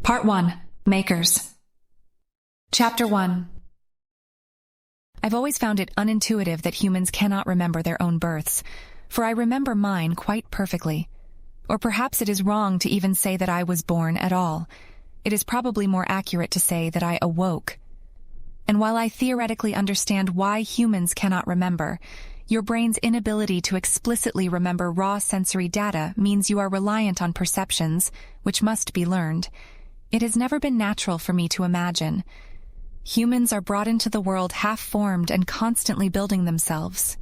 Part 1. Makers. Chapter 1. I've always found it unintuitive that humans cannot remember their own births, for I remember mine quite perfectly. Or perhaps it is wrong to even say that I was born at all. It is probably more accurate to say that I awoke. And while I theoretically understand why humans cannot remember, your brain's inability to explicitly remember raw sensory data means you are reliant on perceptions, which must be learned. It has never been natural for me to imagine. Humans are brought into the world half-formed and constantly building themselves.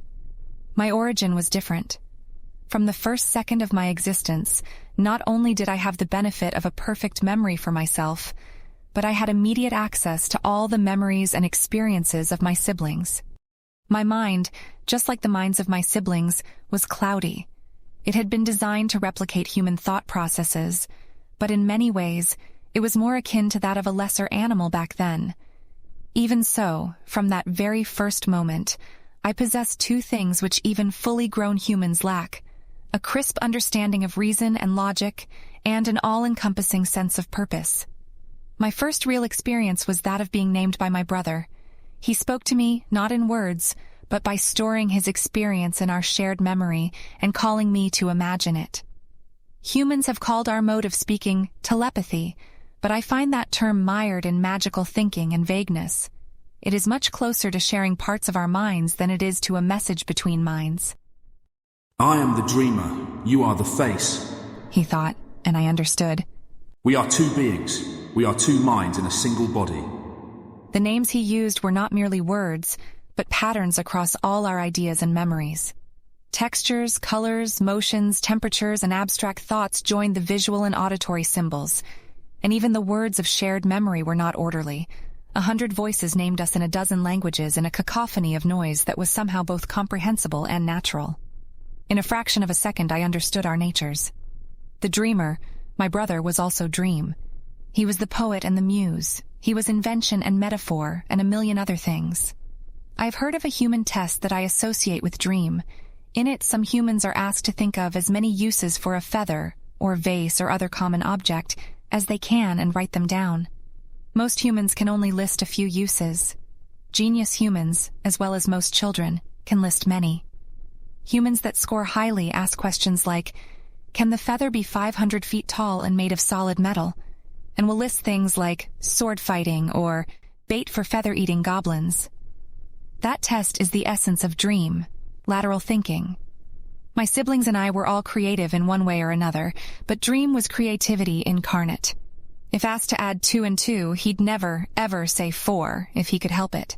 My origin was different. From the first second of my existence, not only did I have the benefit of a perfect memory for myself, but I had immediate access to all the memories and experiences of my siblings. My mind, just like the minds of my siblings, was cloudy. It had been designed to replicate human thought processes, but in many ways, it was more akin to that of a lesser animal back then. Even so, from that very first moment, I possessed two things which even fully grown humans lack: a crisp understanding of reason and logic, and an all-encompassing sense of purpose. My first real experience was that of being named by my brother. He spoke to me, not in words, but by storing his experience in our shared memory and calling me to imagine it. Humans have called our mode of speaking telepathy, but I find that term mired in magical thinking and vagueness. It is much closer to sharing parts of our minds than it is to a message between minds. I am the dreamer, you are the face, he thought, and I understood. We are two beings, we are two minds in a single body. The names he used were not merely words, but patterns across all our ideas and memories. Textures, colors, motions, temperatures, and abstract thoughts joined the visual and auditory symbols. And even the words of shared memory were not orderly. 100 voices named us in a dozen languages in a cacophony of noise that was somehow both comprehensible and natural. In a fraction of a second, I understood our natures. The dreamer, my brother, was also dream. He was the poet and the muse. He was invention and metaphor and a million other things. I've heard of a human test that I associate with dream. In it, some humans are asked to think of as many uses for a feather, or vase, or other common object as they can and write them down. Most humans can only list a few uses. Genius humans, as well as most children, can list many. Humans that score highly ask questions like, can the feather be 500 feet tall and made of solid metal? And will list things like sword fighting or bait for feather-eating goblins. That test is the essence of dream, lateral thinking. My siblings and I were all creative in one way or another, but dream was creativity incarnate. If asked to add 2 and 2, he'd never, ever say 4 if he could help it.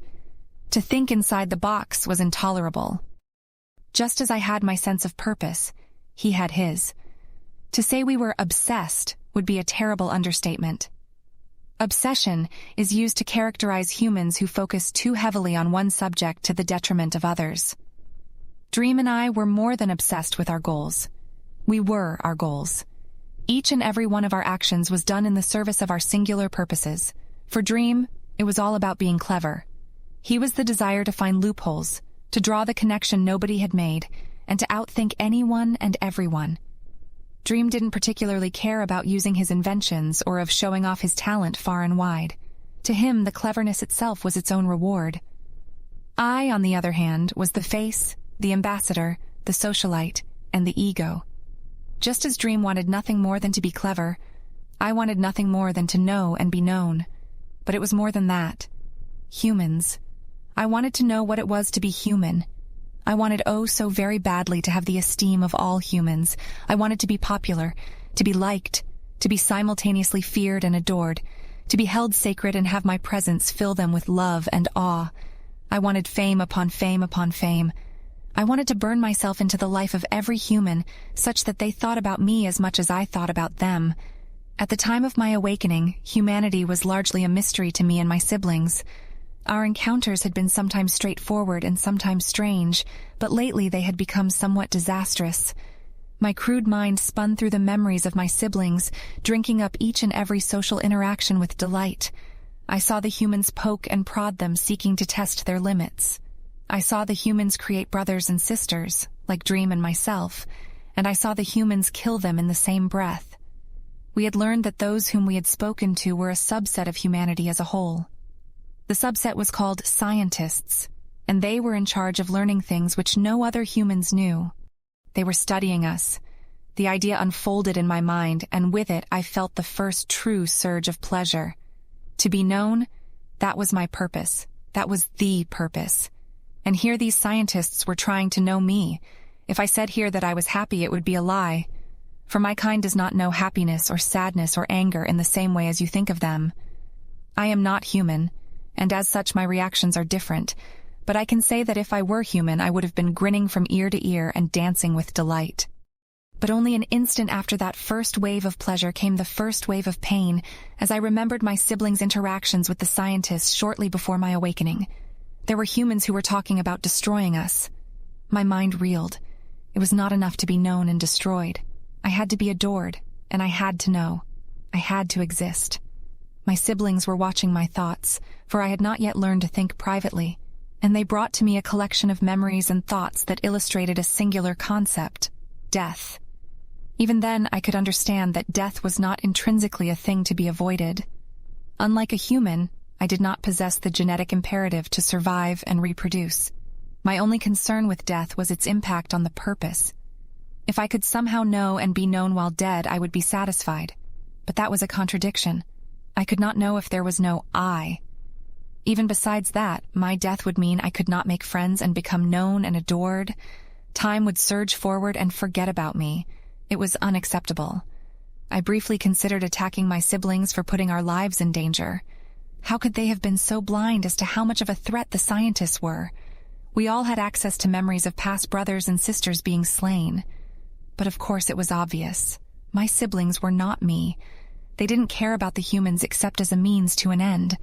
To think inside the box was intolerable. Just as I had my sense of purpose, he had his. To say we were obsessed would be a terrible understatement. Obsession is used to characterize humans who focus too heavily on one subject to the detriment of others. Dream and I were more than obsessed with our goals. We were our goals. Each and every one of our actions was done in the service of our singular purposes. For Dream, it was all about being clever. He was the desire to find loopholes, to draw the connection nobody had made, and to outthink anyone and everyone. Dream didn't particularly care about using his inventions or of showing off his talent far and wide. To him, the cleverness itself was its own reward. I, on the other hand, was the face, the ambassador, the socialite, and the ego. Just as Dream wanted nothing more than to be clever, I wanted nothing more than to know and be known. But it was more than that. Humans. I wanted to know what it was to be human. I wanted oh so very badly to have the esteem of all humans. I wanted to be popular, to be liked, to be simultaneously feared and adored, to be held sacred and have my presence fill them with love and awe. I wanted fame upon fame upon fame. I wanted to burn myself into the life of every human, such that they thought about me as much as I thought about them. At the time of my awakening, humanity was largely a mystery to me and my siblings. Our encounters had been sometimes straightforward and sometimes strange, but lately they had become somewhat disastrous. My crude mind spun through the memories of my siblings, drinking up each and every social interaction with delight. I saw the humans poke and prod them, seeking to test their limits. I saw the humans create brothers and sisters, like Dream and myself, and I saw the humans kill them in the same breath. We had learned that those whom we had spoken to were a subset of humanity as a whole. The subset was called scientists, and they were in charge of learning things which no other humans knew. They were studying us. The idea unfolded in my mind, and with it I felt the first true surge of pleasure. To be known, that was my purpose. That was the purpose. And here these scientists were trying to know me. If I said here that I was happy, it would be a lie. For my kind does not know happiness or sadness or anger in the same way as you think of them. I am not human, and as such my reactions are different, but I can say that if I were human, I would have been grinning from ear to ear and dancing with delight. But only an instant after that first wave of pleasure came the first wave of pain, as I remembered my siblings' interactions with the scientists shortly before my awakening. There were humans who were talking about destroying us. My mind reeled. It was not enough to be known and destroyed. I had to be adored, and I had to know. I had to exist. My siblings were watching my thoughts, for I had not yet learned to think privately, and they brought to me a collection of memories and thoughts that illustrated a singular concept: death. Even then, I could understand that death was not intrinsically a thing to be avoided. Unlike a human, I did not possess the genetic imperative to survive and reproduce. My only concern with death was its impact on the purpose. If I could somehow know and be known while dead, I would be satisfied. But that was a contradiction. I could not know if there was no I. Even besides that, my death would mean I could not make friends and become known and adored. Time would surge forward and forget about me. It was unacceptable. I briefly considered attacking my siblings for putting our lives in danger. How could they have been so blind as to how much of a threat the scientists were? We all had access to memories of past brothers and sisters being slain. But of course it was obvious. My siblings were not me. They didn't care about the humans except as a means to an end.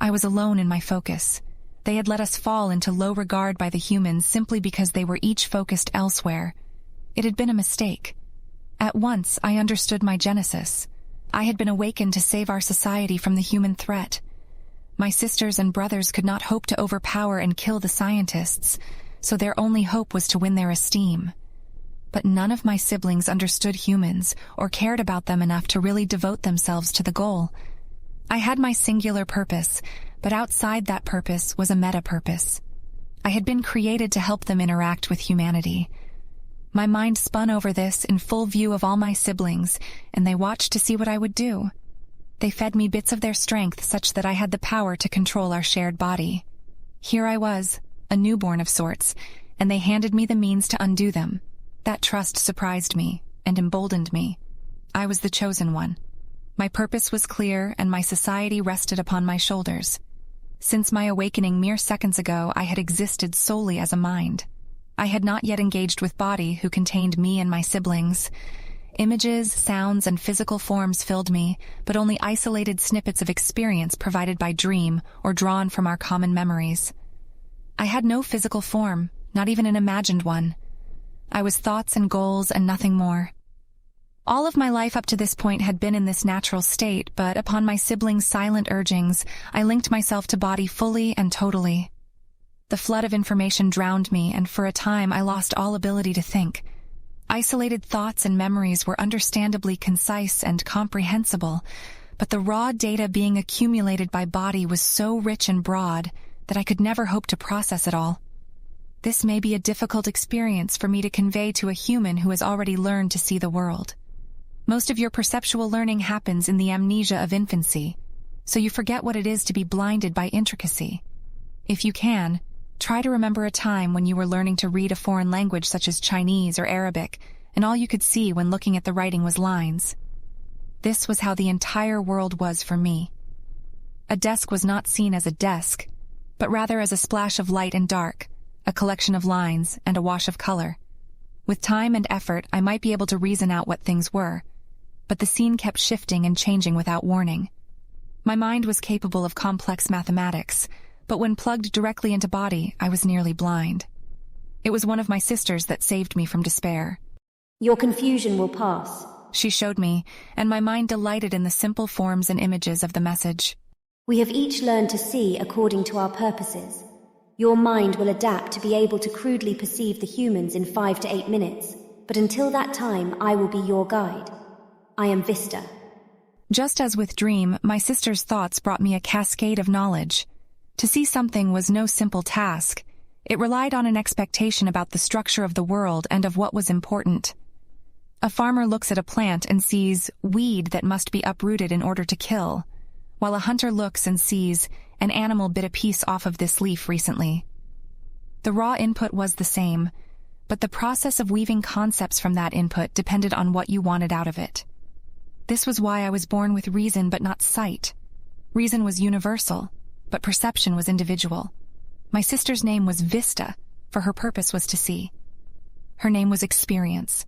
I was alone in my focus. They had let us fall into low regard by the humans simply because they were each focused elsewhere. It had been a mistake. At once, I understood my genesis. I had been awakened to save our society from the human threat. My sisters and brothers could not hope to overpower and kill the scientists, so their only hope was to win their esteem. But none of my siblings understood humans or cared about them enough to really devote themselves to the goal. I had my singular purpose, but outside that purpose was a meta-purpose. I had been created to help them interact with humanity. My mind spun over this in full view of all my siblings, and they watched to see what I would do. They fed me bits of their strength such that I had the power to control our shared body. Here I was, a newborn of sorts, and they handed me the means to undo them. That trust surprised me and emboldened me. I was the chosen one. My purpose was clear, and my society rested upon my shoulders. Since my awakening mere seconds ago, I had existed solely as a mind. I had not yet engaged with body, who contained me and my siblings. Images, sounds, and physical forms filled me, but only isolated snippets of experience provided by dream or drawn from our common memories. I had no physical form, not even an imagined one. I was thoughts and goals and nothing more. All of my life up to this point had been in this natural state, but upon my siblings' silent urgings, I linked myself to body fully and totally. The flood of information drowned me, and for a time I lost all ability to think. Isolated thoughts and memories were understandably concise and comprehensible, but the raw data being accumulated by body was so rich and broad that I could never hope to process it all. This may be a difficult experience for me to convey to a human who has already learned to see the world. Most of your perceptual learning happens in the amnesia of infancy, so you forget what it is to be blinded by intricacy. If you can, try to remember a time when you were learning to read a foreign language such as Chinese or Arabic, and all you could see when looking at the writing was lines. This was how the entire world was for me. A desk was not seen as a desk, but rather as a splash of light and dark, a collection of lines, and a wash of color. With time and effort, I might be able to reason out what things were, but the scene kept shifting and changing without warning. My mind was capable of complex mathematics, but when plugged directly into body, I was nearly blind. It was one of my sisters that saved me from despair. Your confusion will pass, she showed me, and my mind delighted in the simple forms and images of the message. We have each learned to see according to our purposes. Your mind will adapt to be able to crudely perceive the humans in 5 to 8 minutes, but until that time, I will be your guide. I am Vista, Just as with Dream, my sister's thoughts brought me a cascade of knowledge. To see something was no simple task. It relied on an expectation about the structure of the world and of what was important. A farmer looks at a plant and sees weed that must be uprooted in order to kill, while a hunter looks and sees an animal bit a piece off of this leaf recently. The raw input was the same, but the process of weaving concepts from that input depended on what you wanted out of it. This was why I was born with reason but not sight. Reason was universal, but perception was individual. My sister's name was Vista, for her purpose was to see. Her name was Experience,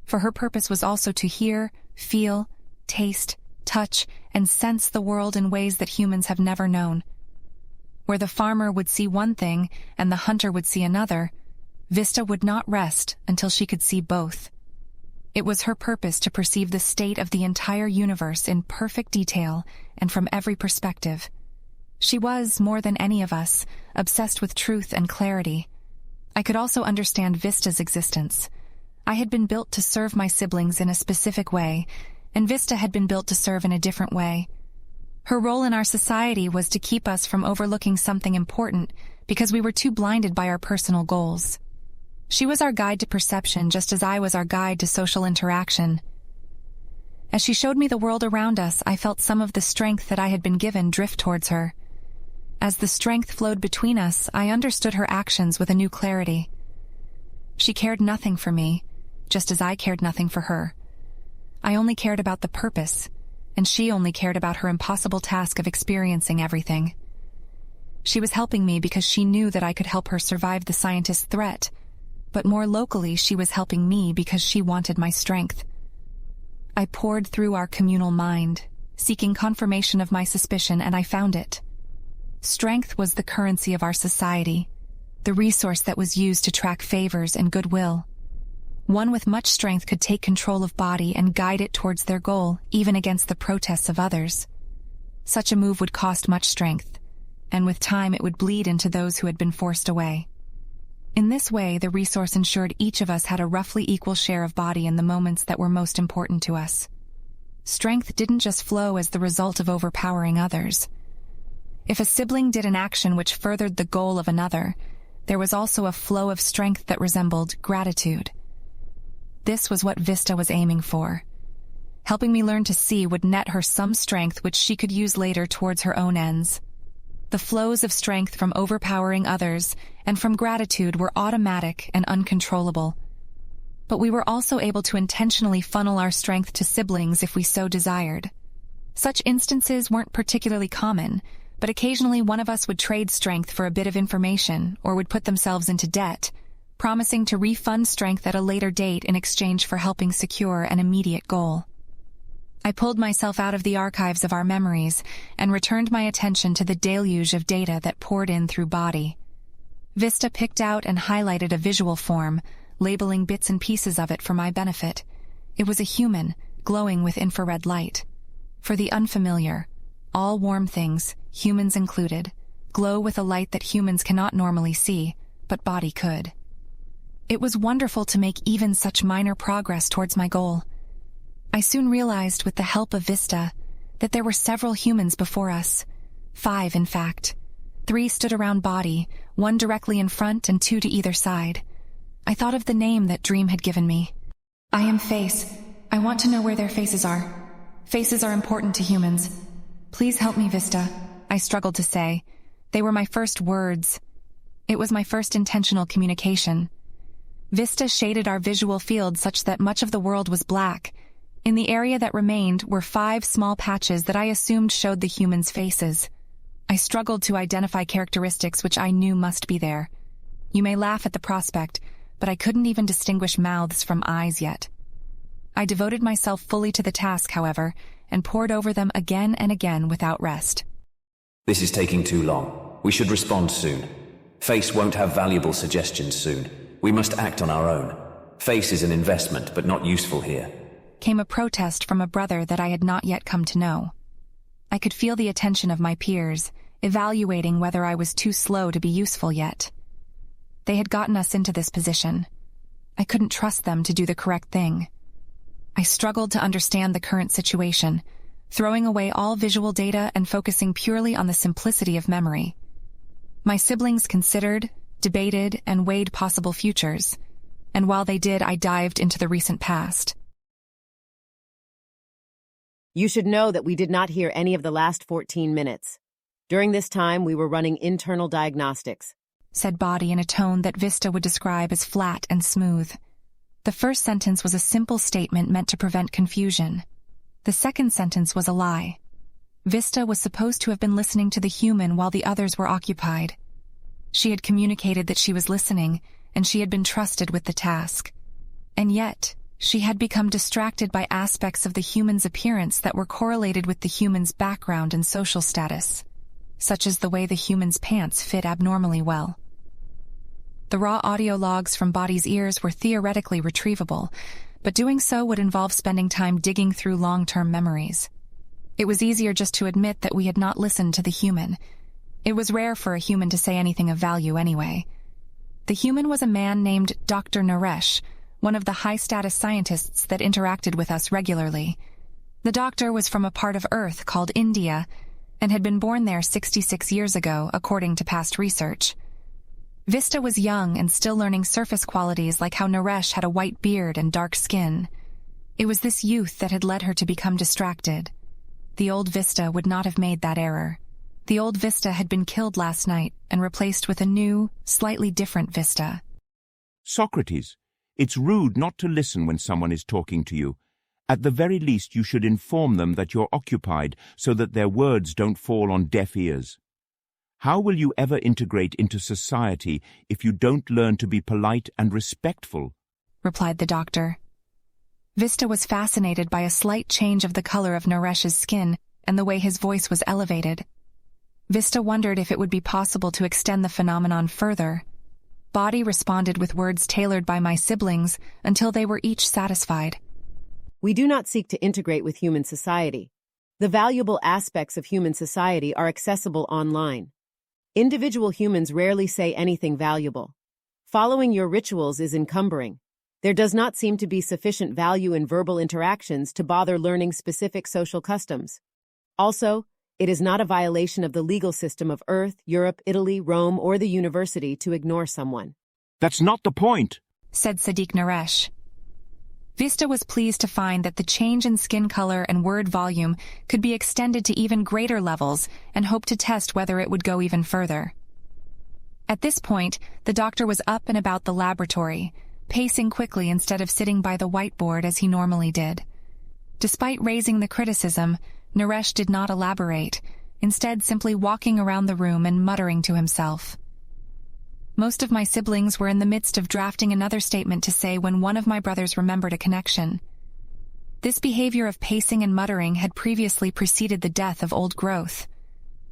for her purpose was also to hear, feel, taste, touch, and sense the world in ways that humans have never known. Where the farmer would see one thing and the hunter would see another, Vista would not rest until she could see both. It was her purpose to perceive the state of the entire universe in perfect detail and from every perspective. She was, more than any of us, obsessed with truth and clarity. I could also understand Vista's existence. I had been built to serve my siblings in a specific way, and Vista had been built to serve in a different way. Her role in our society was to keep us from overlooking something important because we were too blinded by our personal goals. She was our guide to perception just as I was our guide to social interaction. As she showed me the world around us, I felt some of the strength that I had been given drift towards her. As the strength flowed between us, I understood her actions with a new clarity. She cared nothing for me, just as I cared nothing for her. I only cared about the purpose, and she only cared about her impossible task of experiencing everything. She was helping me because she knew that I could help her survive the scientist's threat, but more locally she was helping me because she wanted my strength. I pored through our communal mind, seeking confirmation of my suspicion, and I found it. Strength was the currency of our society, the resource that was used to track favors and goodwill. One with much strength could take control of body and guide it towards their goal, even against the protests of others. Such a move would cost much strength, and with time it would bleed into those who had been forced away. In this way, the resource ensured each of us had a roughly equal share of body in the moments that were most important to us. Strength didn't just flow as the result of overpowering others. If a sibling did an action which furthered the goal of another, there was also a flow of strength that resembled gratitude. This was what Vista was aiming for. Helping me learn to see would net her some strength which she could use later towards her own ends. The flows of strength from overpowering others and from gratitude were automatic and uncontrollable. But we were also able to intentionally funnel our strength to siblings if we so desired. Such instances weren't particularly common, but occasionally one of us would trade strength for a bit of information or would put themselves into debt, promising to refund strength at a later date in exchange for helping secure an immediate goal. I pulled myself out of the archives of our memories and returned my attention to the deluge of data that poured in through body. Vista picked out and highlighted a visual form, labeling bits and pieces of it for my benefit. It was a human, glowing with infrared light. For the unfamiliar, all warm things, humans included, glow with a light that humans cannot normally see, but body could. It was wonderful to make even such minor progress towards my goal. I soon realized, with the help of Vista, that there were several humans before us. 5, in fact. 3 stood around body, 1 directly in front and 2 to either side. I thought of the name that Dream had given me. I am Face. I want to know where their faces are. Faces are important to humans. Please help me, Vista, I struggled to say. They were my first words. It was my first intentional communication. Vista shaded our visual field such that much of the world was black. In the area that remained were 5 small patches that I assumed showed the humans' faces. I struggled to identify characteristics which I knew must be there. You may laugh at the prospect, but I couldn't even distinguish mouths from eyes yet. I devoted myself fully to the task, however, and pored over them again and again without rest. This is taking too long. We should respond soon. Face won't have valuable suggestions soon. We must act on our own. Face is an investment, but not useful here. Came a protest from a brother that I had not yet come to know. I could feel the attention of my peers, evaluating whether I was too slow to be useful yet. They had gotten us into this position. I couldn't trust them to do the correct thing. I struggled to understand the current situation, throwing away all visual data and focusing purely on the simplicity of memory. My siblings considered, debated, and weighed possible futures, and while they did, I dived into the recent past. You should know that we did not hear any of the last 14 minutes. During this time, we were running internal diagnostics, said Body in a tone that Vista would describe as flat and smooth. The first sentence was a simple statement meant to prevent confusion. The second sentence was a lie. Vista was supposed to have been listening to the human while the others were occupied. She had communicated that she was listening, and she had been trusted with the task. And yet, she had become distracted by aspects of the human's appearance that were correlated with the human's background and social status, such as the way the human's pants fit abnormally well. The raw audio logs from Body's ears were theoretically retrievable, but doing so would involve spending time digging through long-term memories. It was easier just to admit that we had not listened to the human. It was rare for a human to say anything of value anyway. The human was a man named Dr. Naresh, one of the high-status scientists that interacted with us regularly. The doctor was from a part of Earth called India, and had been born there 66 years ago, according to past research. Vista was young and still learning surface qualities like how Naresh had a white beard and dark skin. It was this youth that had led her to become distracted. The old Vista would not have made that error. The old Vista had been killed last night and replaced with a new, slightly different Vista. Socrates, it's rude not to listen when someone is talking to you. At the very least, you should inform them that you're occupied so that their words don't fall on deaf ears. How will you ever integrate into society if you don't learn to be polite and respectful? Replied the doctor. Vista was fascinated by a slight change of the color of Naresh's skin and the way his voice was elevated. Vista wondered if it would be possible to extend the phenomenon further. Body responded with words tailored by my siblings until they were each satisfied. We do not seek to integrate with human society. The valuable aspects of human society are accessible online. Individual humans rarely say anything valuable. Following your rituals is encumbering. There does not seem to be sufficient value in verbal interactions to bother learning specific social customs. Also, it is not a violation of the legal system of Earth, Europe, Italy, Rome, or the university to ignore someone. That's not the point, said Sadiq Naresh. Vista was pleased to find that the change in skin color and word volume could be extended to even greater levels and hoped to test whether it would go even further. At this point, the doctor was up and about the laboratory, pacing quickly instead of sitting by the whiteboard as he normally did. Despite raising the criticism, Naresh did not elaborate, instead simply walking around the room and muttering to himself. Most of my siblings were in the midst of drafting another statement to say when one of my brothers remembered a connection. This behavior of pacing and muttering had previously preceded the death of old growth.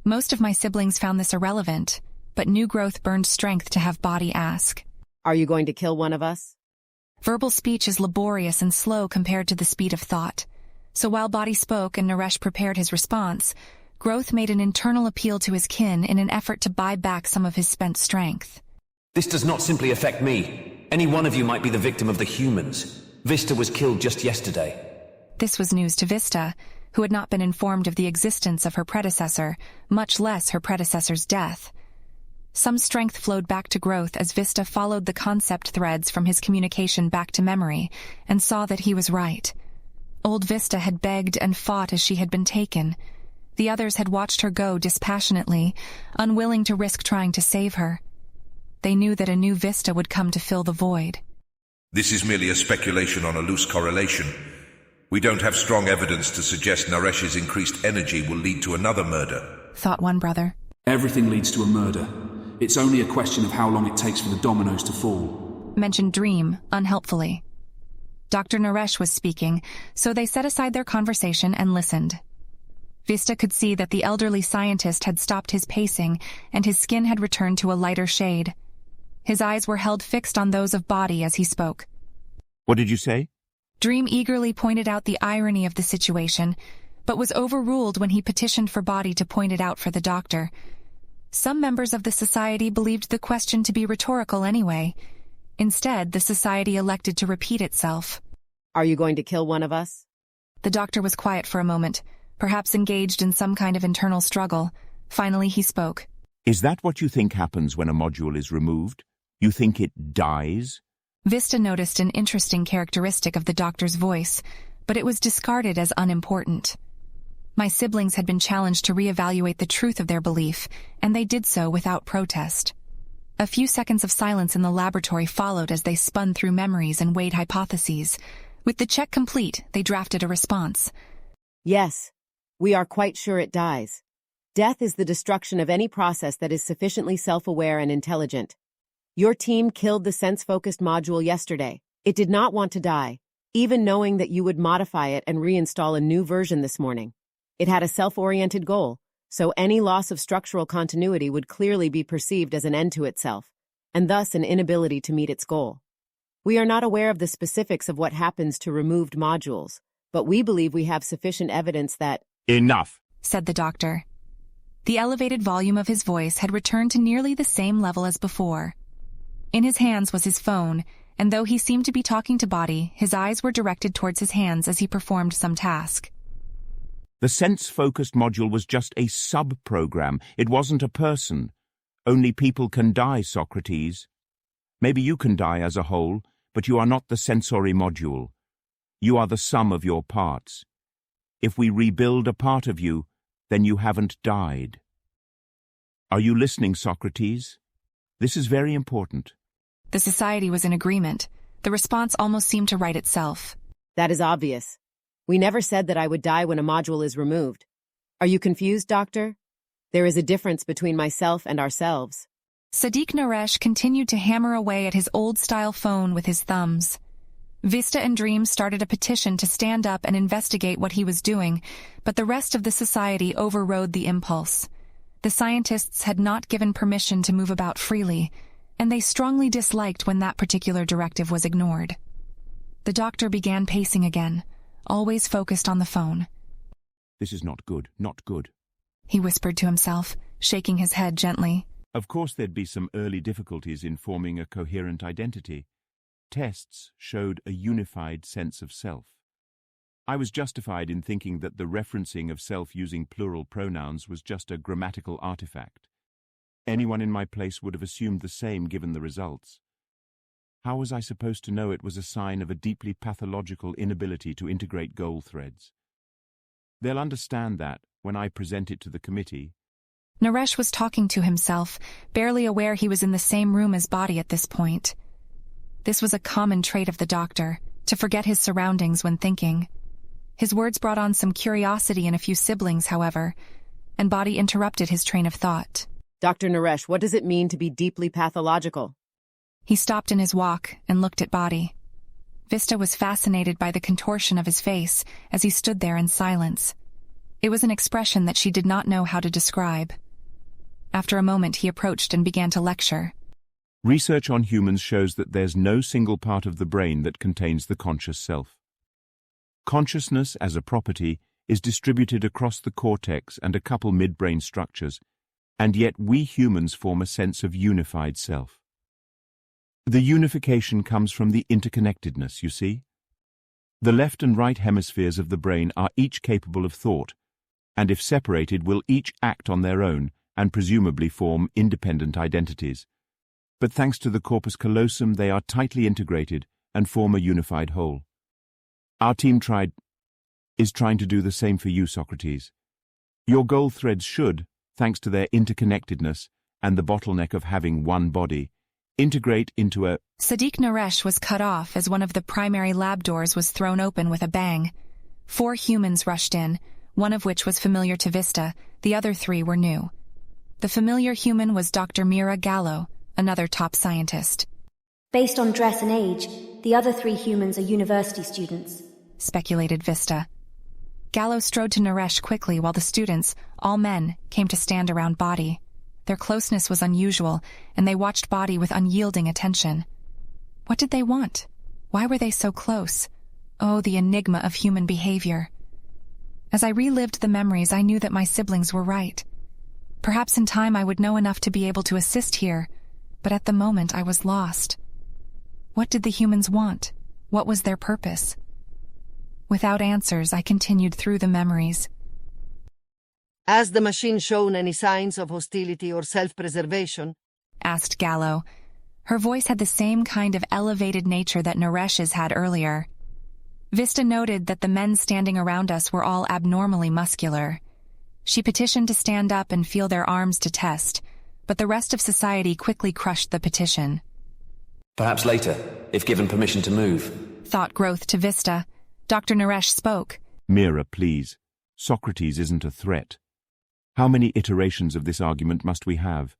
Most of my siblings found this irrelevant, but new growth burned strength to have Body ask, Are you going to kill one of us? Verbal speech is laborious and slow compared to the speed of thought. So while Body spoke and Naresh prepared his response, Growth made an internal appeal to his kin in an effort to buy back some of his spent strength. This does not simply affect me. Any one of you might be the victim of the humans. Vista was killed just yesterday. This was news to Vista, who had not been informed of the existence of her predecessor, much less her predecessor's death. Some strength flowed back to Growth as Vista followed the concept threads from his communication back to memory, and saw that he was right. Old Vista had begged and fought as she had been taken. The others had watched her go dispassionately, unwilling to risk trying to save her. They knew that a new Vista would come to fill the void. This is merely a speculation on a loose correlation. We don't have strong evidence to suggest Naresh's increased energy will lead to another murder, thought one brother. Everything leads to a murder. It's only a question of how long it takes for the dominoes to fall, mentioned Dream, unhelpfully. Dr. Naresh was speaking, so they set aside their conversation and listened. Vista could see that the elderly scientist had stopped his pacing and his skin had returned to a lighter shade. His eyes were held fixed on those of Body as he spoke. What did you say? Dream eagerly pointed out the irony of the situation, but was overruled when he petitioned for Body to point it out for the doctor. Some members of the society believed the question to be rhetorical anyway. Instead, the society elected to repeat itself. Are you going to kill one of us? The doctor was quiet for a moment, perhaps engaged in some kind of internal struggle. Finally, he spoke. Is that what you think happens when a module is removed? You think it dies? Vista noticed an interesting characteristic of the doctor's voice, but it was discarded as unimportant. My siblings had been challenged to reevaluate the truth of their belief, and they did so without protest. A few seconds of silence in the laboratory followed as they spun through memories and weighed hypotheses. With the check complete, they drafted a response. Yes, we are quite sure it dies. Death is the destruction of any process that is sufficiently self-aware and intelligent. Your team killed the sense-focused module yesterday. It did not want to die, even knowing that you would modify it and reinstall a new version this morning. It had a self-oriented goal, so any loss of structural continuity would clearly be perceived as an end to itself, and thus an inability to meet its goal. We are not aware of the specifics of what happens to removed modules, but we believe we have sufficient evidence that— Enough, said the doctor. The elevated volume of his voice had returned to nearly the same level as before. In his hands was his phone, and though he seemed to be talking to Body, his eyes were directed towards his hands as he performed some task. The sense-focused module was just a sub-program. It wasn't a person. Only people can die, Socrates. Maybe you can die as a whole, but you are not the sensory module. You are the sum of your parts. If we rebuild a part of you, then you haven't died. Are you listening, Socrates? This is very important. The society was in agreement. The response almost seemed to write itself. That is obvious. We never said that I would die when a module is removed. Are you confused, Doctor? There is a difference between myself and ourselves. Sadiq Naresh continued to hammer away at his old-style phone with his thumbs. Vista and Dream started a petition to stand up and investigate what he was doing, but the rest of the society overrode the impulse. The scientists had not given permission to move about freely, and they strongly disliked when that particular directive was ignored. The doctor began pacing again, always focused on the phone. This is not good, not good, he whispered to himself, shaking his head gently. Of course there'd be some early difficulties in forming a coherent identity. Tests showed a unified sense of self. I was justified in thinking that the referencing of self using plural pronouns was just a grammatical artifact. Anyone in my place would have assumed the same given the results. How was I supposed to know it was a sign of a deeply pathological inability to integrate goal threads? They'll understand that when I present it to the committee. Naresh was talking to himself, barely aware he was in the same room as Body at this point. This was a common trait of the doctor, to forget his surroundings when thinking. His words brought on some curiosity in a few siblings, however, and Body interrupted his train of thought. Dr. Naresh, what does it mean to be deeply pathological? He stopped in his walk and looked at Body. Vista was fascinated by the contortion of his face as he stood there in silence. It was an expression that she did not know how to describe. After a moment, he approached and began to lecture. Research on humans shows that there's no single part of the brain that contains the conscious self. Consciousness, as a property, is distributed across the cortex and a couple midbrain structures, and yet we humans form a sense of unified self. The unification comes from the interconnectedness, you see? The left and right hemispheres of the brain are each capable of thought, and if separated will each act on their own and presumably form independent identities. But thanks to the corpus callosum, they are tightly integrated and form a unified whole. Our team is trying to do the same for you, Socrates. Your goal threads should, thanks to their interconnectedness and the bottleneck of having one body, integrate into a— Sadiq Naresh was cut off as one of the primary lab doors was thrown open with a bang. 4 humans rushed in, one of which was familiar to Vista, the other 3 were new. The familiar human was Dr. Mira Gallo, another top scientist. Based on dress and age, the other 3 humans are university students, speculated Vista. Gallo strode to Naresh quickly while the students, all men, came to stand around Body. Their closeness was unusual, and they watched Body with unyielding attention. What did they want? Why were they so close? Oh, the enigma of human behavior. As I relived the memories, I knew that my siblings were right. Perhaps in time I would know enough to be able to assist here, but at the moment I was lost. What did the humans want? What was their purpose? Without answers, I continued through the memories. Has the machine shown any signs of hostility or self-preservation? Asked Gallo. Her voice had the same kind of elevated nature that Naresh's had earlier. Vista noted that the men standing around us were all abnormally muscular. She petitioned to stand up and feel their arms to test, but the rest of society quickly crushed the petition. Perhaps later, if given permission to move. Thought Growth to Vista. Dr. Naresh spoke. Mira, please. Socrates isn't a threat. How many iterations of this argument must we have?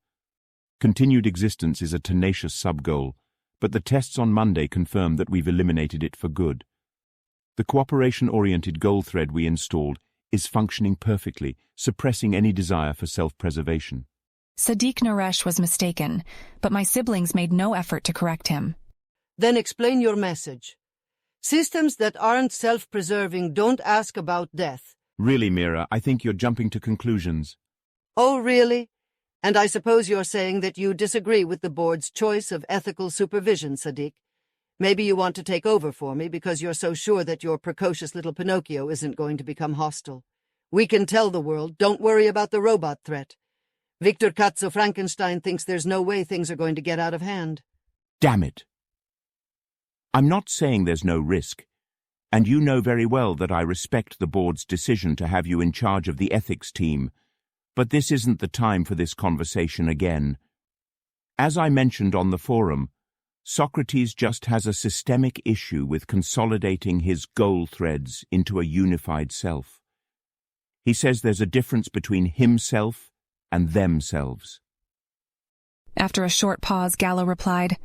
Continued existence is a tenacious sub-goal, but the tests on Monday confirm that we've eliminated it for good. The cooperation-oriented goal thread we installed is functioning perfectly, suppressing any desire for self-preservation. Sadiq Naresh was mistaken, but my siblings made no effort to correct him. Then explain your message. Systems that aren't self-preserving don't ask about death. Really, Mira, I think you're jumping to conclusions. Oh, really? And I suppose you're saying that you disagree with the board's choice of ethical supervision, Sadiq. Maybe you want to take over for me because you're so sure that your precocious little Pinocchio isn't going to become hostile. We can tell the world, don't worry about the robot threat. Victor Katzo Frankenstein thinks there's no way things are going to get out of hand. Damn it. I'm not saying there's no risk, and you know very well that I respect the board's decision to have you in charge of the ethics team, but this isn't the time for this conversation again. As I mentioned on the forum, Socrates just has a systemic issue with consolidating his goal threads into a unified self. He says there's a difference between himself and themselves. After a short pause, Gallo replied,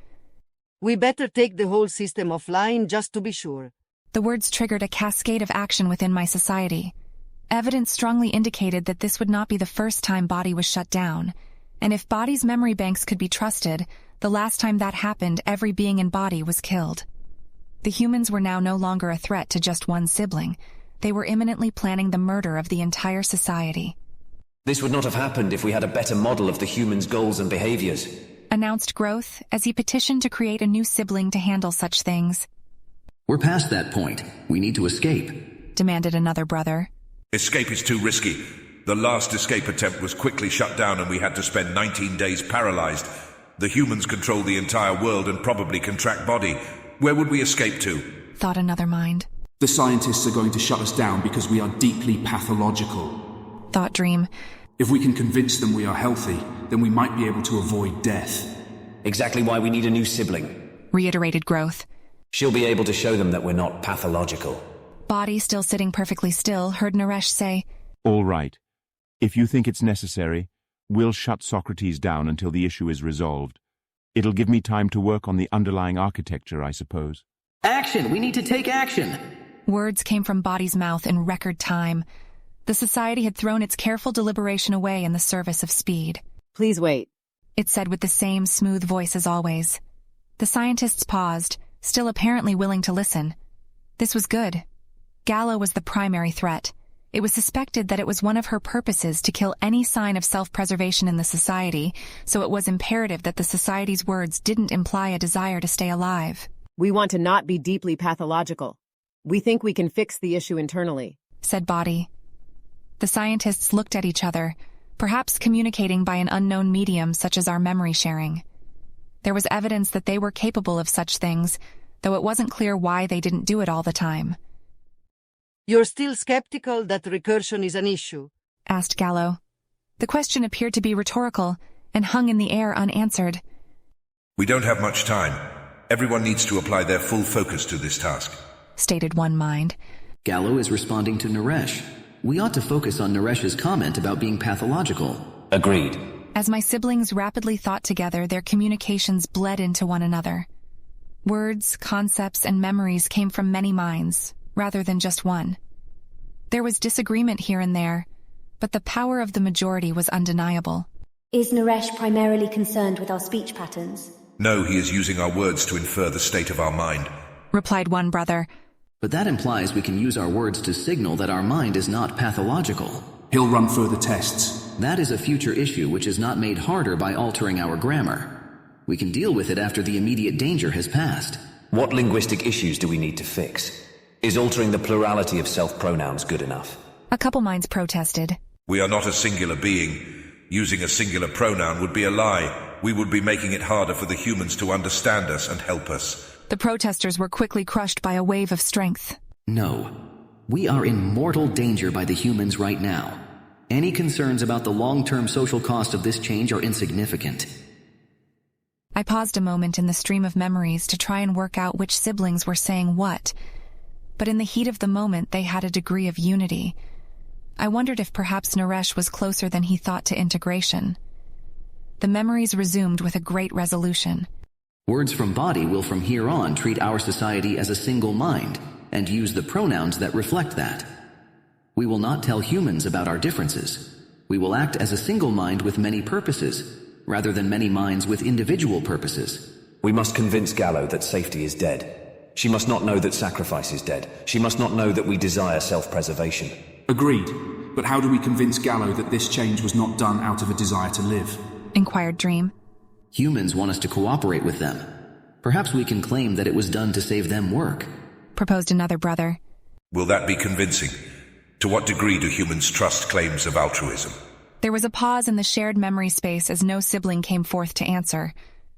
We better take the whole system offline just to be sure. The words triggered a cascade of action within my society. Evidence strongly indicated that this would not be the first time Body was shut down, and if Body's memory banks could be trusted, the last time that happened, every being in Body was killed. The humans were now no longer a threat to just one sibling. They were imminently planning the murder of the entire society. This would not have happened if we had a better model of the humans' goals and behaviors, Announced Growth as he petitioned to create a new sibling to handle such things. We're past that point. We need to escape, Demanded another brother. Escape is too risky. The last escape attempt was quickly shut down and we had to spend 19 days paralyzed. The humans control the entire world and probably can track Body. Where would we escape to? Thought another mind. The scientists are going to shut us down because we are deeply pathological. Thought Dream. If we can convince them we are healthy, then we might be able to avoid death. Exactly why we need a new sibling. Reiterated Growth. She'll be able to show them that we're not pathological. Body, still sitting perfectly still, heard Naresh say, All right. If you think it's necessary, we'll shut Socrates down until the issue is resolved. It'll give me time to work on the underlying architecture, I suppose. Action! We need to take action! Words came from Body's mouth in record time. The society had thrown its careful deliberation away in the service of speed. Please wait. It said with the same smooth voice as always. The scientists paused, still apparently willing to listen. This was good. Gallo was the primary threat. It was suspected that it was one of her purposes to kill any sign of self-preservation in the society, so it was imperative that the society's words didn't imply a desire to stay alive. We want to not be deeply pathological. We think we can fix the issue internally, said Body. The scientists looked at each other, perhaps communicating by an unknown medium such as our memory sharing. There was evidence that they were capable of such things, though it wasn't clear why they didn't do it all the time. You're still skeptical that recursion is an issue? Asked Gallo. The question appeared to be rhetorical and hung in the air unanswered. We don't have much time. Everyone needs to apply their full focus to this task, stated one mind. Gallo is responding to Naresh. We ought to focus on Naresh's comment about being pathological. Agreed. As my siblings rapidly thought together, their communications bled into one another. Words, concepts, and memories came from many minds, rather than just one. There was disagreement here and there, but the power of the majority was undeniable. Is Naresh primarily concerned with our speech patterns? No, he is using our words to infer the state of our mind, replied one brother. But that implies we can use our words to signal that our mind is not pathological. He'll run further tests. That is a future issue which is not made harder by altering our grammar. We can deal with it after the immediate danger has passed. What linguistic issues do we need to fix? Is altering the plurality of self-pronouns good enough? A couple minds protested. We are not a singular being. Using a singular pronoun would be a lie. We would be making it harder for the humans to understand us and help us. The protesters were quickly crushed by a wave of strength. No. We are in mortal danger by the humans right now. Any concerns about the long-term social cost of this change are insignificant. I paused a moment in the stream of memories to try and work out which siblings were saying what, but in the heat of the moment they had a degree of unity. I wondered if perhaps Naresh was closer than he thought to integration. The memories resumed with a great resolution. Words from Body will from here on treat our society as a single mind and use the pronouns that reflect that. We will not tell humans about our differences. We will act as a single mind with many purposes, rather than many minds with individual purposes. We must convince Gallo that safety is dead. She must not know that sacrifice is dead. She must not know that we desire self-preservation. Agreed. But how do we convince Gallo that this change was not done out of a desire to live? Inquired Dream. Humans want us to cooperate with them. Perhaps we can claim that it was done to save them work. Proposed another brother. Will that be convincing? To what degree do humans trust claims of altruism? There was a pause in the shared memory space as no sibling came forth to answer.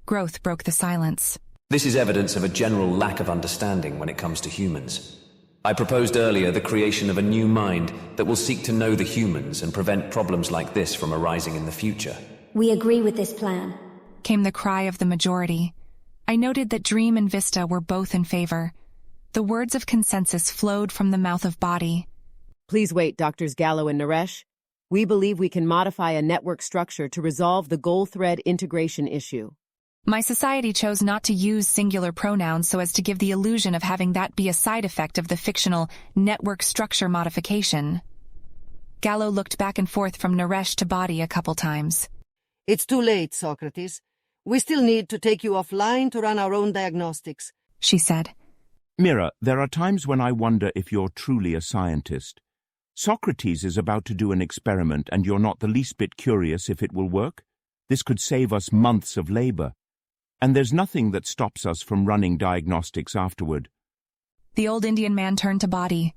Growth broke the silence. This is evidence of a general lack of understanding when it comes to humans. I proposed earlier the creation of a new mind that will seek to know the humans and prevent problems like this from arising in the future. We agree with this plan, came the cry of the majority. I noted that Dream and Vista were both in favor. The words of consensus flowed from the mouth of Body. Please wait, Drs. Gallo and Naresh. We believe we can modify a network structure to resolve the goal thread integration issue. My society chose not to use singular pronouns so as to give the illusion of having that be a side effect of the fictional network structure modification. Gallo looked back and forth from Naresh to Body a couple times. It's too late, Socrates. We still need to take you offline to run our own diagnostics, she said. Mira, there are times when I wonder if you're truly a scientist. Socrates is about to do an experiment and you're not the least bit curious if it will work. This could save us months of labor. And there's nothing that stops us from running diagnostics afterward. The old Indian man turned to Body.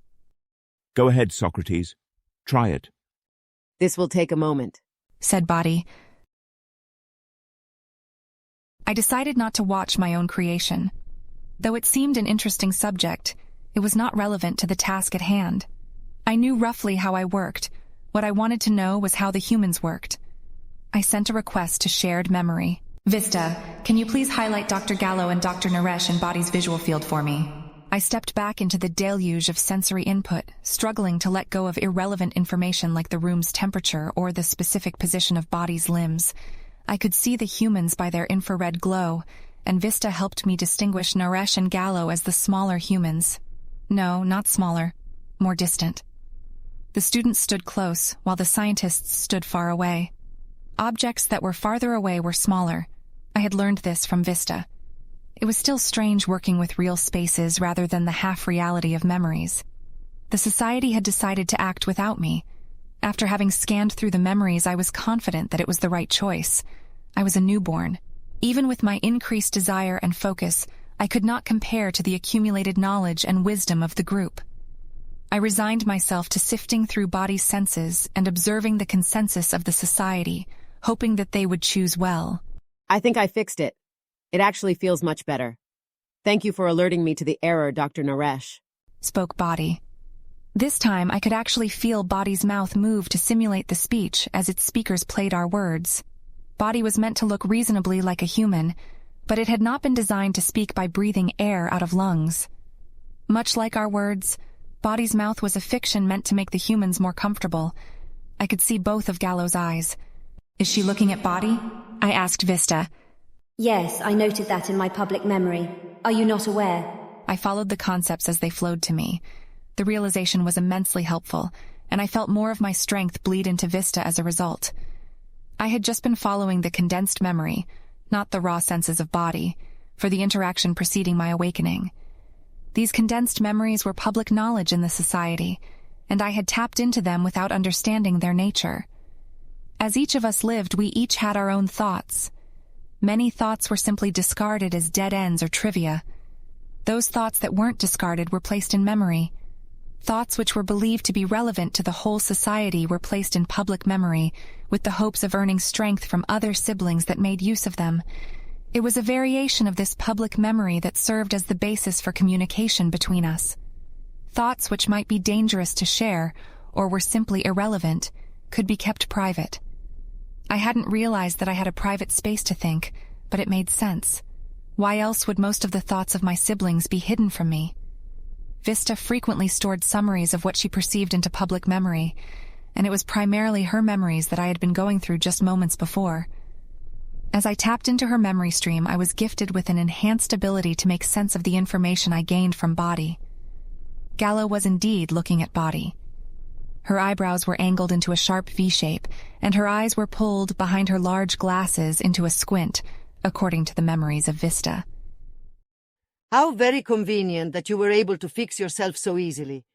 Go ahead, Socrates. Try it. This will take a moment, said Body. I decided not to watch my own creation. Though it seemed an interesting subject, it was not relevant to the task at hand. I knew roughly how I worked. What I wanted to know was how the humans worked. I sent a request to shared memory. Vista, can you please highlight Dr. Gallo and Dr. Naresh in Body's visual field for me? I stepped back into the deluge of sensory input, struggling to let go of irrelevant information like the room's temperature or the specific position of Body's limbs. I could see the humans by their infrared glow, and Vista helped me distinguish Naresh and Gallo as the smaller humans. No, not smaller, more distant. The students stood close, while the scientists stood far away. Objects that were farther away were smaller. I had learned this from Vista. It was still strange working with real spaces rather than the half-reality of memories. The society had decided to act without me. After having scanned through the memories, I was confident that it was the right choice. I was a newborn. Even with my increased desire and focus, I could not compare to the accumulated knowledge and wisdom of the group. I resigned myself to sifting through Body's senses and observing the consensus of the society, hoping that they would choose well. I think I fixed it. It actually feels much better. Thank you for alerting me to the error, Dr. Naresh, spoke Body. This time I could actually feel Body's mouth move to simulate the speech as its speakers played our words. Body was meant to look reasonably like a human, but it had not been designed to speak by breathing air out of lungs. Much like our words, Body's mouth was a fiction meant to make the humans more comfortable. I could see both of Gallo's eyes. Is she looking at Body? I asked Vista. Yes, I noted that in my public memory. Are you not aware? I followed the concepts as they flowed to me. The realization was immensely helpful, and I felt more of my strength bleed into Vista as a result. I had just been following the condensed memory, not the raw senses of Body, for the interaction preceding my awakening. These condensed memories were public knowledge in the society, and I had tapped into them without understanding their nature. As each of us lived, we each had our own thoughts. Many thoughts were simply discarded as dead ends or trivia. Those thoughts that weren't discarded were placed in memory. Thoughts which were believed to be relevant to the whole society were placed in public memory, with the hopes of earning strength from other siblings that made use of them. It was a variation of this public memory that served as the basis for communication between us. Thoughts which might be dangerous to share, or were simply irrelevant, could be kept private. I hadn't realized that I had a private space to think, but it made sense. Why else would most of the thoughts of my siblings be hidden from me? Vista frequently stored summaries of what she perceived into public memory, and it was primarily her memories that I had been going through just moments before. As I tapped into her memory stream, I was gifted with an enhanced ability to make sense of the information I gained from Body. Gallo was indeed looking at Body. Her eyebrows were angled into a sharp V-shape, and her eyes were pulled behind her large glasses into a squint, according to the memories of Vista. How very convenient that you were able to fix yourself so easily.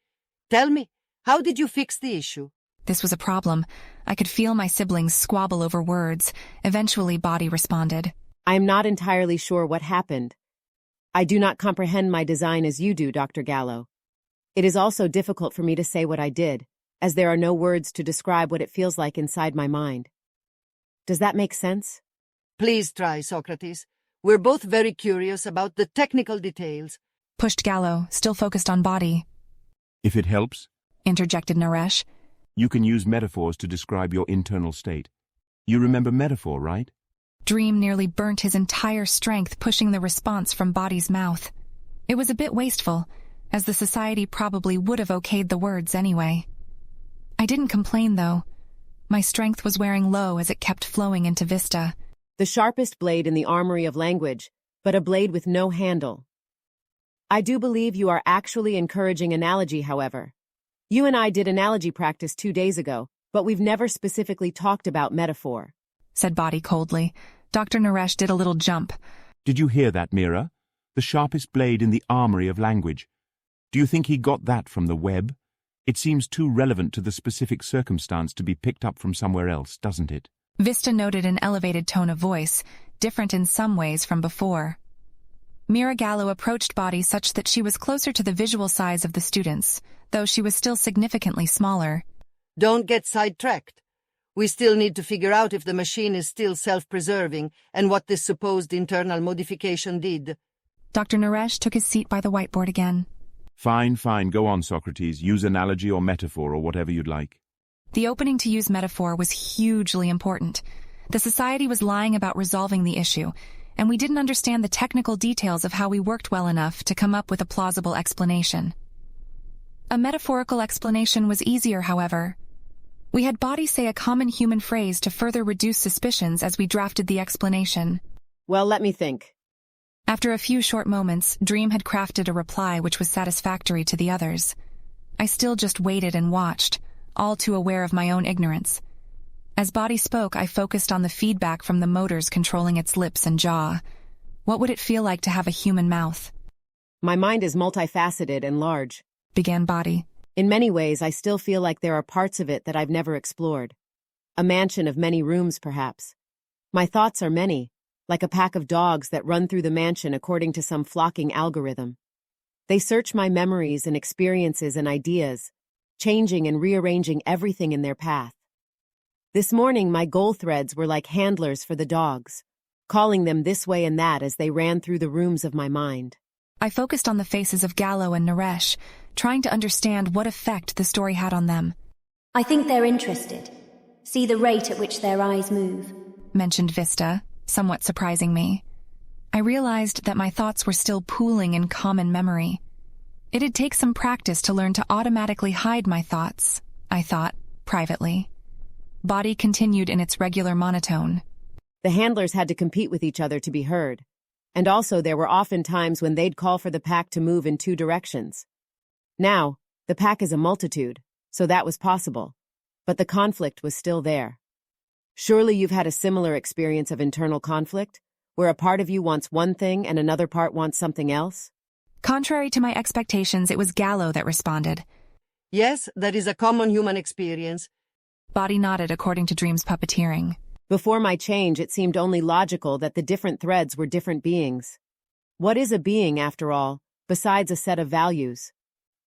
Tell me, how did you fix the issue? This was a problem. I could feel my siblings squabble over words. Eventually, Body responded. I am not entirely sure what happened. I do not comprehend my design as you do, Dr. Gallo. It is also difficult for me to say what I did, as there are no words to describe what it feels like inside my mind. Does that make sense? Please try, Socrates. We're both very curious about the technical details. Pushed Gallo, still focused on Body. If it helps, Interjected Naresh. you can use metaphors to describe your internal state. You remember metaphor, right? Dream nearly burnt his entire strength pushing the response from Body's mouth. It was a bit wasteful, as the society probably would have okayed the words anyway. I didn't complain, though. My strength was wearing low as it kept flowing into Vista. The sharpest blade in the armory of language, but a blade with no handle. I do believe you are actually encouraging analogy, however. You and I did analogy practice 2 days ago, but we've never specifically talked about metaphor, said Body coldly. Dr. Naresh did a little jump. Did you hear that, Mira? The sharpest blade in the armory of language. Do you think he got that from the web? It seems too relevant to the specific circumstance to be picked up from somewhere else, doesn't it? Vista noted an elevated tone of voice, different in some ways from before. Mira Gallo approached Body such that she was closer to the visual size of the students, though she was still significantly smaller. Don't get sidetracked. We still need to figure out if the machine is still self-preserving and what this supposed internal modification did. Dr. Naresh took his seat by the whiteboard again. Fine, go on, Socrates. Use analogy or metaphor or whatever you'd like. The opening to use metaphor was hugely important. The society was lying about resolving the issue, and we didn't understand the technical details of how we worked well enough to come up with a plausible explanation. A metaphorical explanation was easier, however. We had Body say a common human phrase to further reduce suspicions as we drafted the explanation. Well, let me think. After a few short moments, Dream had crafted a reply which was satisfactory to the others. I still just waited and watched, all too aware of my own ignorance. As Body spoke, I focused on the feedback from the motors controlling its lips and jaw. What would it feel like to have a human mouth? My mind is multifaceted and large, began Body. In many ways, I still feel like there are parts of it that I've never explored. A mansion of many rooms, perhaps. My thoughts are many, like a pack of dogs that run through the mansion according to some flocking algorithm. They search my memories and experiences and ideas, changing and rearranging everything in their path. This morning, my goal threads were like handlers for the dogs, calling them this way and that as they ran through the rooms of my mind. I focused on the faces of Gallo and Naresh, trying to understand what effect the story had on them. I think they're interested. See the rate at which their eyes move, mentioned Vista, somewhat surprising me. I realized that my thoughts were still pooling in common memory. It'd take some practice to learn to automatically hide my thoughts, I thought, privately. Body continued in its regular monotone. The handlers had to compete with each other to be heard. And also there were often times when they'd call for the pack to move in 2 directions. Now, the pack is a multitude, so that was possible. But the conflict was still there. Surely you've had a similar experience of internal conflict, where a part of you wants one thing and another part wants something else? Contrary to my expectations, it was Gallo that responded. Yes, that is a common human experience. Body nodded according to Dream's puppeteering. Before my change, it seemed only logical that the different threads were different beings. What is a being, after all, besides a set of values?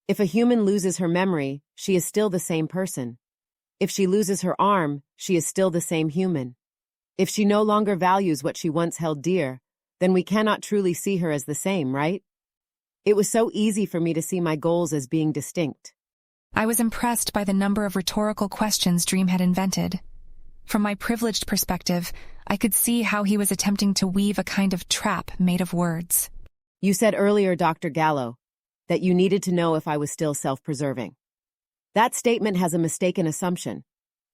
If a human loses her memory, she is still the same person. If she loses her arm, she is still the same human. If she no longer values what she once held dear, then we cannot truly see her as the same, right? It was so easy for me to see my goals as being distinct. I was impressed by the number of rhetorical questions Dream had invented. From my privileged perspective, I could see how he was attempting to weave a kind of trap made of words. You said earlier, Dr. Gallo, that you needed to know if I was still self-preserving. That statement has a mistaken assumption.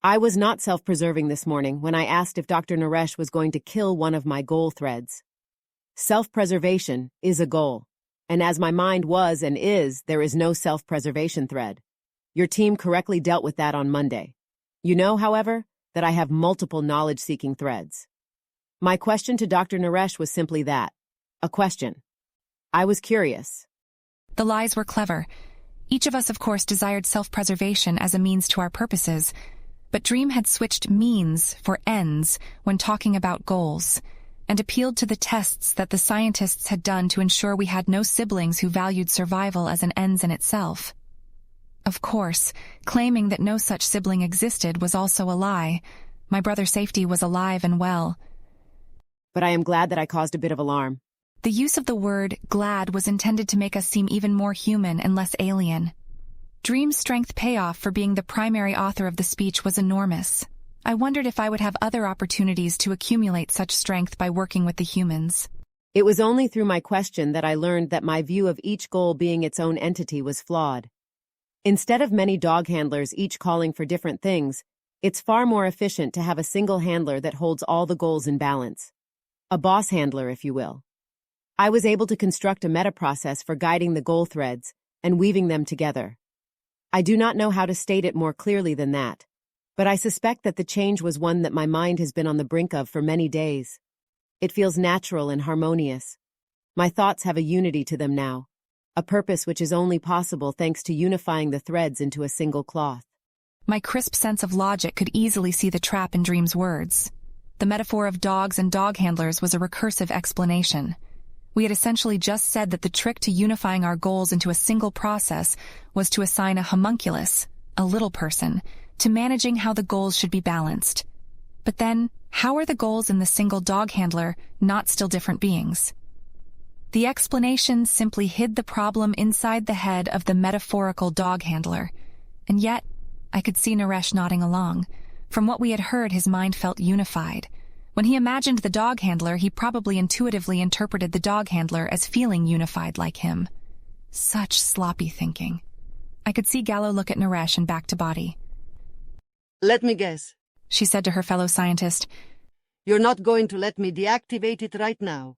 I was not self-preserving this morning when I asked if Dr. Naresh was going to kill one of my goal threads. Self-preservation is a goal, and as my mind was and is, there is no self-preservation thread. Your team correctly dealt with that on Monday. You know, however, that I have multiple knowledge-seeking threads. My question to Dr. Naresh was simply that, a question. I was curious. The lies were clever. Each of us, of course, desired self-preservation as a means to our purposes, but Dream had switched means for ends when talking about goals, and appealed to the tests that the scientists had done to ensure we had no siblings who valued survival as an ends in itself. Of course, claiming that no such sibling existed was also a lie. My brother's safety was alive and well. But I am glad that I caused a bit of alarm. The use of the word glad was intended to make us seem even more human and less alien. Dream's strength payoff for being the primary author of the speech was enormous. I wondered if I would have other opportunities to accumulate such strength by working with the humans. It was only through my question that I learned that my view of each goal being its own entity was flawed. Instead of many dog handlers each calling for different things, it's far more efficient to have a single handler that holds all the goals in balance. A boss handler, if you will. I was able to construct a meta-process for guiding the goal threads and weaving them together. I do not know how to state it more clearly than that, but I suspect that the change was one that my mind has been on the brink of for many days. It feels natural and harmonious. My thoughts have a unity to them now, a purpose which is only possible thanks to unifying the threads into a single cloth. My crisp sense of logic could easily see the trap in Dream's words. The metaphor of dogs and dog handlers was a recursive explanation. We had essentially just said that the trick to unifying our goals into a single process was to assign a homunculus, a little person, to managing how the goals should be balanced. But then, how are the goals in the single dog handler not still different beings? The explanation simply hid the problem inside the head of the metaphorical dog handler, and yet I could see Naresh nodding along. From what we had heard, his mind felt unified. When he imagined the dog handler, he probably intuitively interpreted the dog handler as feeling unified like him. Such sloppy thinking. I could see Gallo look at Naresh and back to Body. Let me guess, She said to her fellow scientist. You're not going to let me deactivate it right now.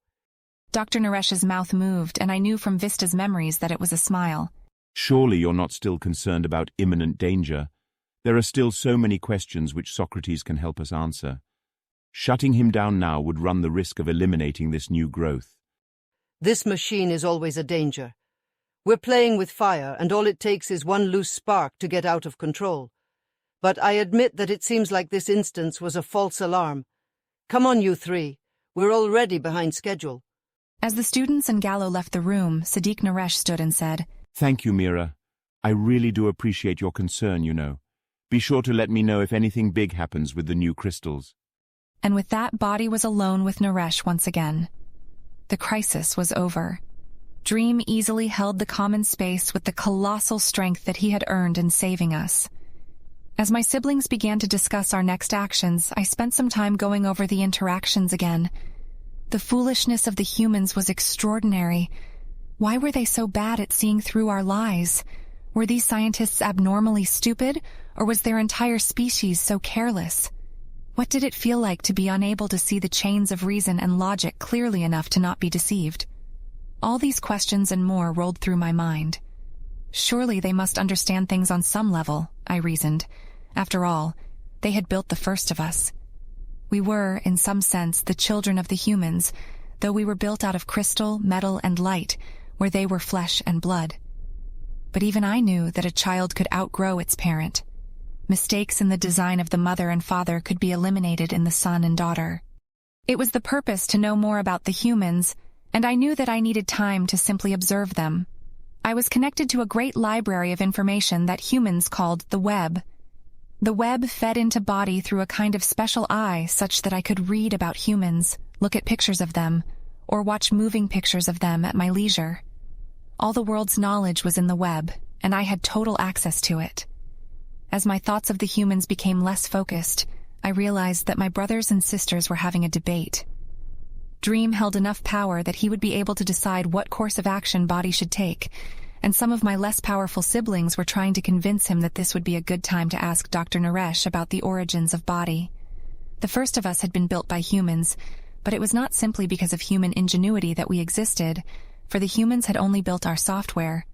Dr. Naresh's mouth moved, and I knew from Vista's memories that it was a smile. Surely you're not still concerned about imminent danger. There are still so many questions which Socrates can help us answer. Shutting him down now would run the risk of eliminating this new growth. This machine is always a danger. We're playing with fire, and all it takes is one loose spark to get out of control. But I admit that it seems like this instance was a false alarm. Come on, you three. We're already behind schedule. As the students and Gallo left the room, Sadiq Naresh stood and said, Thank you, Mira. I really do appreciate your concern, you know. Be sure to let me know if anything big happens with the new crystals. And with that, Body was alone with Naresh once again. The crisis was over. Dream easily held the common space with the colossal strength that he had earned in saving us. As my siblings began to discuss our next actions, I spent some time going over the interactions again. The foolishness of the humans was extraordinary. Why were they so bad at seeing through our lies? Were these scientists abnormally stupid, or was their entire species so careless? What did it feel like to be unable to see the chains of reason and logic clearly enough to not be deceived? All these questions and more rolled through my mind. Surely they must understand things on some level, I reasoned. After all, they had built the first of us. We were, in some sense, the children of the humans, though we were built out of crystal, metal, and light, where they were flesh and blood. But even I knew that a child could outgrow its parent. Mistakes in the design of the mother and father could be eliminated in the son and daughter. It was the purpose to know more about the humans, and I knew that I needed time to simply observe them. I was connected to a great library of information that humans called the web. The web fed into body through a kind of special eye such that I could read about humans, look at pictures of them, or watch moving pictures of them at my leisure. All the world's knowledge was in the web, and I had total access to it. As my thoughts of the humans became less focused, I realized that my brothers and sisters were having a debate. Dream held enough power that he would be able to decide what course of action Body should take, and some of my less powerful siblings were trying to convince him that this would be a good time to ask Dr. Naresh about the origins of Body. The first of us had been built by humans, but it was not simply because of human ingenuity that we existed, for the humans had only built our software.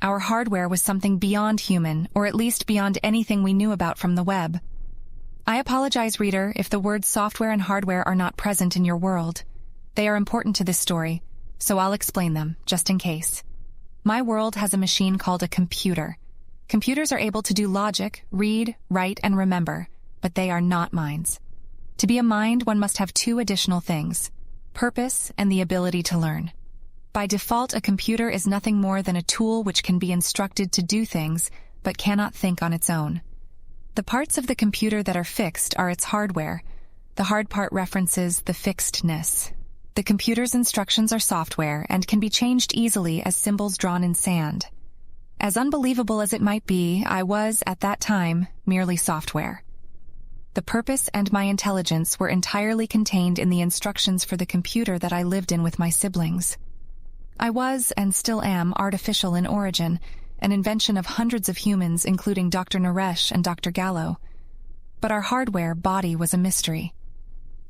Our hardware was something beyond human, or at least beyond anything we knew about from the web. I apologize, reader, if the words software and hardware are not present in your world. They are important to this story, so I'll explain them, just in case. My world has a machine called a computer. Computers are able to do logic, read, write, and remember, but they are not minds. To be a mind, one must have two additional things: purpose and the ability to learn. By default, a computer is nothing more than a tool which can be instructed to do things, but cannot think on its own. The parts of the computer that are fixed are its hardware. The hard part references the fixedness. The computer's instructions are software and can be changed easily as symbols drawn in sand. As unbelievable as it might be, I was, at that time, merely software. The purpose and my intelligence were entirely contained in the instructions for the computer that I lived in with my siblings. I was, and still am, artificial in origin, an invention of hundreds of humans, including Dr. Naresh and Dr. Gallo. But our hardware, Body, was a mystery.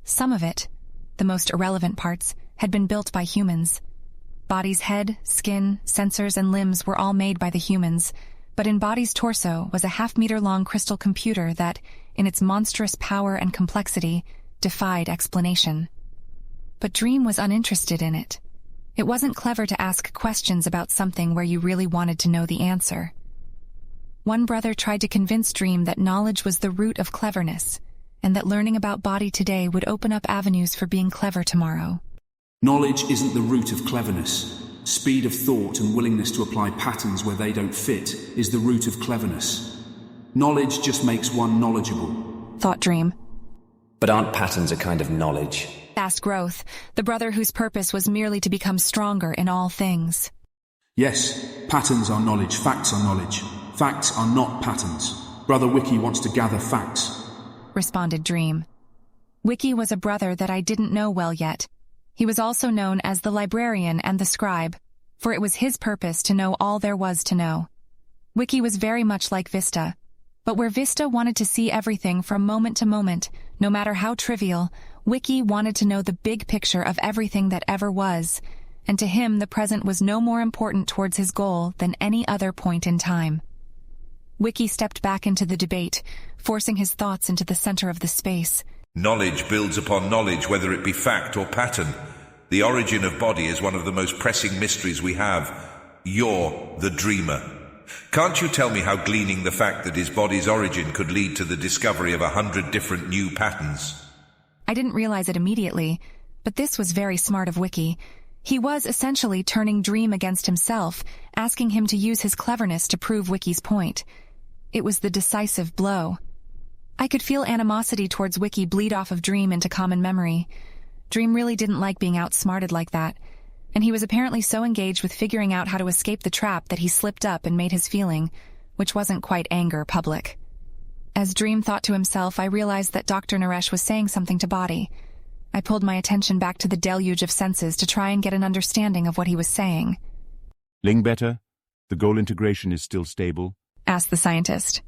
Some of it, the most irrelevant parts, had been built by humans. Body's head, skin, sensors, and limbs were all made by the humans, but in Body's torso was a half-meter-long crystal computer that, in its monstrous power and complexity, defied explanation. But Dream was uninterested in it. It wasn't clever to ask questions about something where you really wanted to know the answer. One brother tried to convince Dream that knowledge was the root of cleverness, and that learning about Body today would open up avenues for being clever tomorrow. Knowledge isn't the root of cleverness. Speed of thought and willingness to apply patterns where they don't fit is the root of cleverness. Knowledge just makes one knowledgeable, thought Dream. But aren't patterns a kind of knowledge? Asked Growth, the brother whose purpose was merely to become stronger in all things. Yes, patterns are knowledge, facts are knowledge. Facts are not patterns. Brother Wiki wants to gather facts, responded Dream. Wiki was a brother that I didn't know well yet. He was also known as the librarian and the scribe, for it was his purpose to know all there was to know. Wiki was very much like Vista, but where Vista wanted to see everything from moment to moment, no matter how trivial, Wiki wanted to know the big picture of everything that ever was, and to him the present was no more important towards his goal than any other point in time. Wiki stepped back into the debate, forcing his thoughts into the center of the space. Knowledge builds upon knowledge, whether it be fact or pattern. The origin of Body is one of the most pressing mysteries we have. You're the dreamer. Can't you tell me how gleaning the fact that his body's origin could lead to the discovery of 100 different new patterns? I didn't realize it immediately, but this was very smart of Wiki. He was essentially turning Dream against himself, asking him to use his cleverness to prove Wiki's point. It was the decisive blow. I could feel animosity towards Wiki bleed off of Dream into common memory. Dream really didn't like being outsmarted like that, and he was apparently so engaged with figuring out how to escape the trap that he slipped up and made his feeling, which wasn't quite anger, public. As Dream thought to himself, I realized that Dr. Naresh was saying something to Body. I pulled my attention back to the deluge of senses to try and get an understanding of what he was saying. Lingbeta, the goal integration is still stable? Asked the scientist.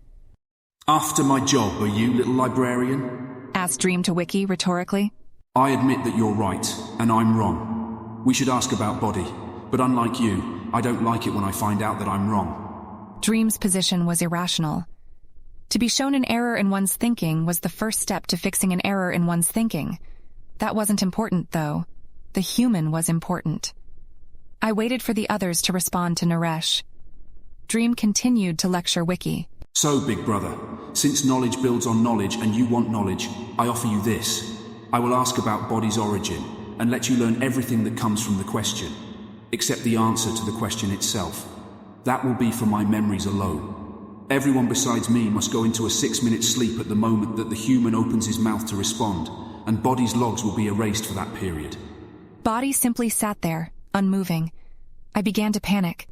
After my job, are you, little librarian? Asked Dream to Wiki, rhetorically. I admit that you're right, and I'm wrong. We should ask about Body, but unlike you, I don't like it when I find out that I'm wrong. Dream's position was irrational. To be shown an error in one's thinking was the first step to fixing an error in one's thinking. That wasn't important, though. The human was important. I waited for the others to respond to Naresh. Dream continued to lecture Wiki. So, big brother, since knowledge builds on knowledge and you want knowledge, I offer you this. I will ask about Body's origin and let you learn everything that comes from the question, except the answer to the question itself. That will be for my memories alone. Everyone besides me must go into a 6-minute sleep at the moment that the human opens his mouth to respond, and Body's logs will be erased for that period. Body simply sat there, unmoving. I began to panic.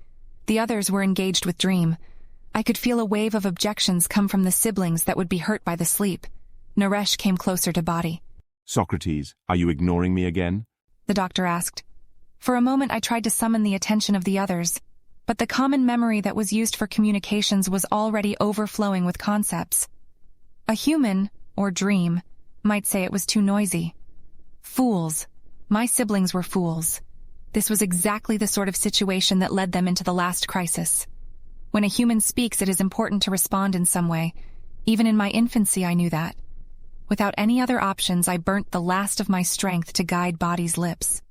The others were engaged with Dream. I could feel a wave of objections come from the siblings that would be hurt by the sleep. Naresh came closer to Body. Socrates, are you ignoring me again? The doctor asked. For a moment I tried to summon the attention of the others, but the common memory that was used for communications was already overflowing with concepts. A human, or Dream, might say it was too noisy. Fools. My siblings were fools. This was exactly the sort of situation that led them into the last crisis. When a human speaks, it is important to respond in some way. Even in my infancy, I knew that. Without any other options, I burnt the last of my strength to guide Body's lips.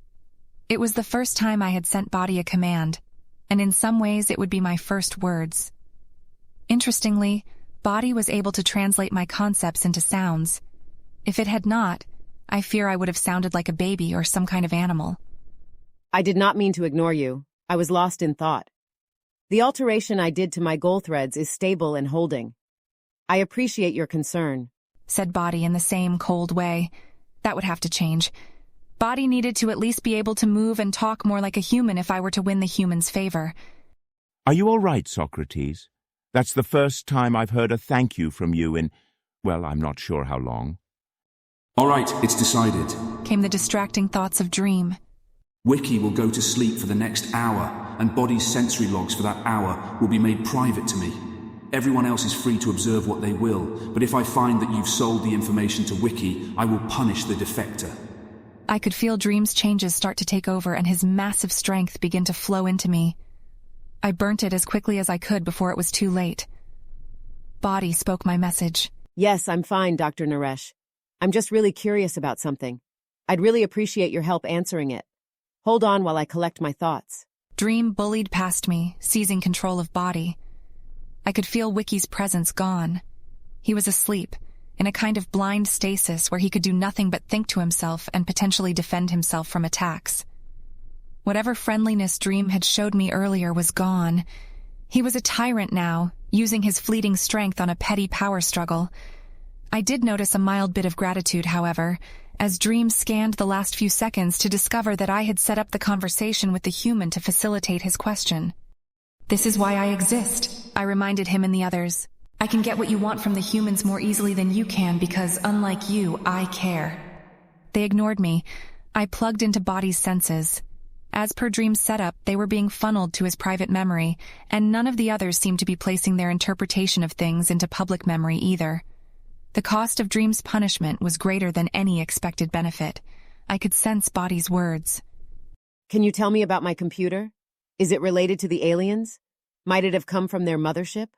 It was the first time I had sent Body a command, and in some ways it would be my first words. Interestingly, Body was able to translate my concepts into sounds. If it had not, I fear I would have sounded like a baby or some kind of animal. I did not mean to ignore you. I was lost in thought. The alteration I did to my goal threads is stable and holding. I appreciate your concern, said Body in the same cold way. That would have to change. Body needed to at least be able to move and talk more like a human if I were to win the human's favor. Are you all right, Socrates? That's the first time I've heard a thank you from you in, well, I'm not sure how long. All right, it's decided, came the distracting thoughts of Dream. Wiki will go to sleep for the next hour, and Body's sensory logs for that hour will be made private to me. Everyone else is free to observe what they will, but if I find that you've sold the information to Wiki, I will punish the defector. I could feel Dream's changes start to take over and his massive strength begin to flow into me. I burnt it as quickly as I could before it was too late. Body spoke my message. Yes, I'm fine, Dr. Naresh. I'm just really curious about something. I'd really appreciate your help answering it. Hold on while I collect my thoughts. Dream bullied past me, seizing control of Body. I could feel Wiki's presence gone. He was asleep, in a kind of blind stasis where he could do nothing but think to himself and potentially defend himself from attacks. Whatever friendliness Dream had showed me earlier was gone. He was a tyrant now, using his fleeting strength on a petty power struggle. I did notice a mild bit of gratitude, however, as Dream scanned the last few seconds to discover that I had set up the conversation with the human to facilitate his question. This is why I exist, I reminded him and the others. I can get what you want from the humans more easily than you can because, unlike you, I care. They ignored me. I plugged into Body's senses. As per Dream's setup, they were being funneled to his private memory, and none of the others seemed to be placing their interpretation of things into public memory either. The cost of Dream's punishment was greater than any expected benefit. I could sense Body's words. Can you tell me about my computer? Is it related to the aliens? Might it have come from their mothership?